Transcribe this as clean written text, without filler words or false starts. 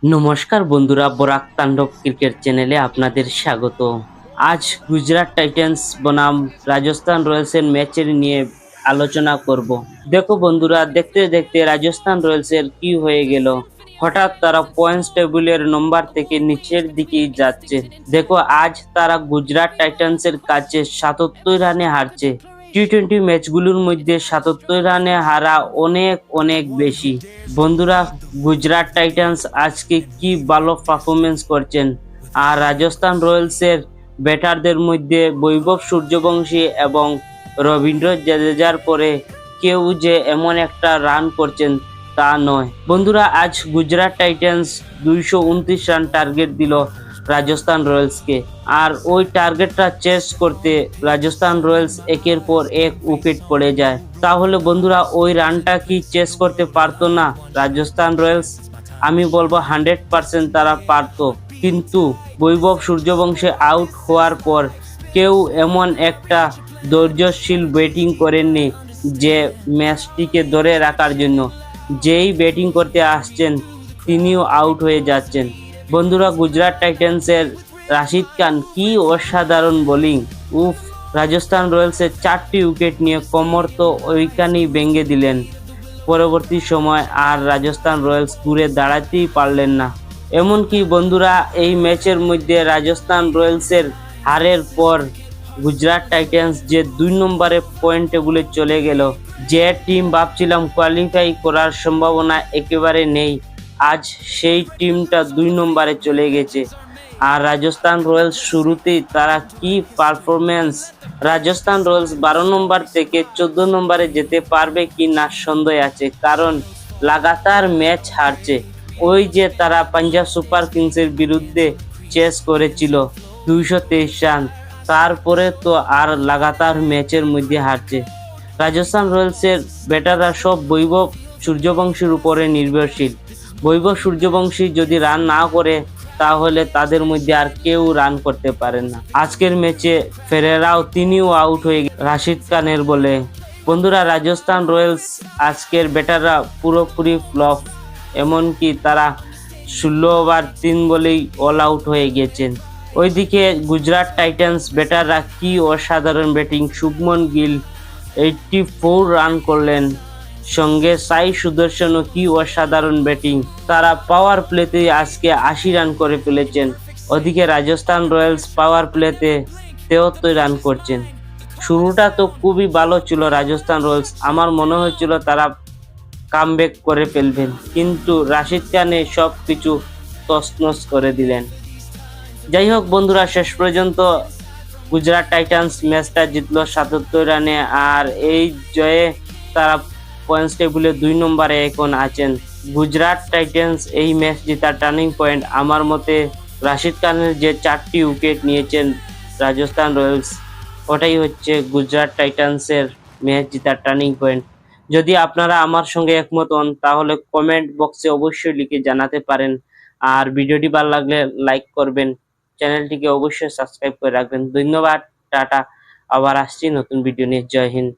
নমস্কার বন্ধুরা, বরাক তাণ্ডব ক্রিকেট চ্যানেলে আপনাদের স্বাগত। আজ গুজরাট টাইটান্স বনাম রাজস্থান রয়্যালসের ম্যাচের নিয়ে আলোচনা করব। দেখো বন্ধুরা, দেখতে দেখতে রাজস্থান রয়্যালসের কি হয়ে গেল, হঠাৎ তারা পয়েন্টস টেবিলের নম্বর থেকে নিচের দিকেই যাচ্ছে। দেখো, আজ তারা গুজরাট টাইটান্সের কাছে ৭৭ রানে হারছে। টি-20 ম্যাচগুলোর মধ্যে ৭৭ রানে হারা অনেক অনেক বেশি। বন্ধুরা, গুজরাট টাইটান্স আজকে কি ভালো পারফরমেন্স করছেন। আর রাজস্থান রয়্যালসের ব্যাটারদের মধ্যে বৈভব সূর্যবংশী এবং রবীন্দ্র জাদেজার পরে কেউ যে এমন একটা রান করছেন তা নয়। বন্ধুরা, আজ গুজরাট টাইটান্স ২২৯ রান টার্গেট দিল রাজস্থান রয়্যালসকে। আর ওই টার্গেটটা চেস করতে রাজস্থান রয়্যালস একের পর এক উইকেট পড়ে যায়। তাহলে বন্ধুরা, ওই রানটা কি চেস করতে পারতো না রাজস্থান রয়্যালস? আমি বলবো 100% তারা পারতো। কিন্তু বৈভব সূর্যবংশী আউট হওয়ার পর কেউ এমন একটা ধৈর্যশীল ব্যাটিং করেননি যে ম্যাচটিকে ধরে রাখার জন্য। যেই ব্যাটিং করতে আসছেন তিনিও আউট হয়ে যাচ্ছেন। বন্ধুরা, গুজরাট টাইটান্সের রাশিদ খান কি অসাধারণ বোলিং! উফ! রাজস্থান রয়্যালসের 4টি উইকেট নিয়ে কোমর তো ওইখানেই ভেঙে দিলেন। পরবর্তী সময় আর রাজস্থান রয়্যালস ঘুরে দাঁড়াতেই পারলেন না। এমনকি বন্ধুরা, এই ম্যাচের মধ্যে রাজস্থান রয়্যালসের হারের পর গুজরাট টাইটান্স যে 2 নম্বরে পয়েন্ট টেবিলে চলে গেল, যে টিম ভাবছিলাম কোয়ালিফাই করার সম্ভাবনা একেবারে নেই, আজ সেই টিমটা 2 নম্বরে চলে গেছে। আর রাজস্থান রয়্যালস শুরুতেই তারা কি পারফরমেন্স! রাজস্থান রয়্যালস 12 নম্বর থেকে 14 নম্বরে যেতে পারবে কি না সন্দেহ আছে, কারণ লাগাতার ম্যাচ হারছে। ওই যে তারা পাঞ্জাব সুপার কিংসের বিরুদ্ধে চেস করেছিল 223 রান, তারপরে তো আর লাগাতার ম্যাচের মধ্যে হারছে। রাজস্থান রয়্যালসের ব্যাটাররা সব বৈভব সূর্যবংশীর উপরে নির্ভরশীল। বৈভব সূর্যবংশী যদি রান না করে তাহলে তাদের মধ্যে আর কেউ রান করতে পারে না। আজকের ম্যাচে ফেরেরাও তিনিও আউট হয়ে রাশিদ খানের বলে। বন্ধুরা, রাজস্থান রয়্যালস আজকের ব্যাটাররা পুরোপুরি ফ্লপ। এমনকি তারা 16 ওভার 3 বলেই অল আউট হয়ে গেছেন। ওইদিকে গুজরাট টাইটান্স ব্যাটাররা কি অসাধারণ ব্যাটিং! শুভমন গিল 84 রান করলেন, সঙ্গে সাই সুদর্শনও কি অসাধারণ ব্যাটিং! তারা পাওয়ার প্লেতে আজকে 80 রান করে ফেলেছেন। ওদিকে রাজস্থান রয়্যালস পাওয়ার প্লেতে 73 রান করছেন। শুরুটা তো খুবই ভালো ছিল রাজস্থান রয়্যালস, আমার মনে হয়েছিল তারা কামব্যাক করে ফেলবেন, কিন্তু রাশিদ খানে সব কিছু তছনছ করে দিলেন। যাই হোক বন্ধুরা, শেষ পর্যন্ত গুজরাট টাইটান্স ম্যাচটা জিতলো ৭৭ রানে। আর এই জয়ে তারা পয়েন্টস টেবিলে 2 নম্বরে এখন আছেন। গুজরাট টাইটান্স এই ম্যাচ জেতার টার্নিং পয়েন্ট আমার মতে রাশিদ খানের যে 4টি উইকেট নিয়েছেন রাজস্থান রয়্যালস, ওটাই হচ্ছে গুজরাট টাইটান্সের ম্যাচ জেতার টার্নিং পয়েন্ট। যদি আপনারা আমার সঙ্গে একমত হন তাহলে কমেন্ট বক্সে অবশ্যই লিখে জানাতে পারেন। আর ভিডিওটি ভালো লাগলে লাইক করবেন, চ্যানেলটিকে অবশ্যই সাবস্ক্রাইব করে রাখবেন। ধন্যবাদ, টাটা। আবার আসছি নতুন ভিডিও নিয়ে। জয় হিন্দ।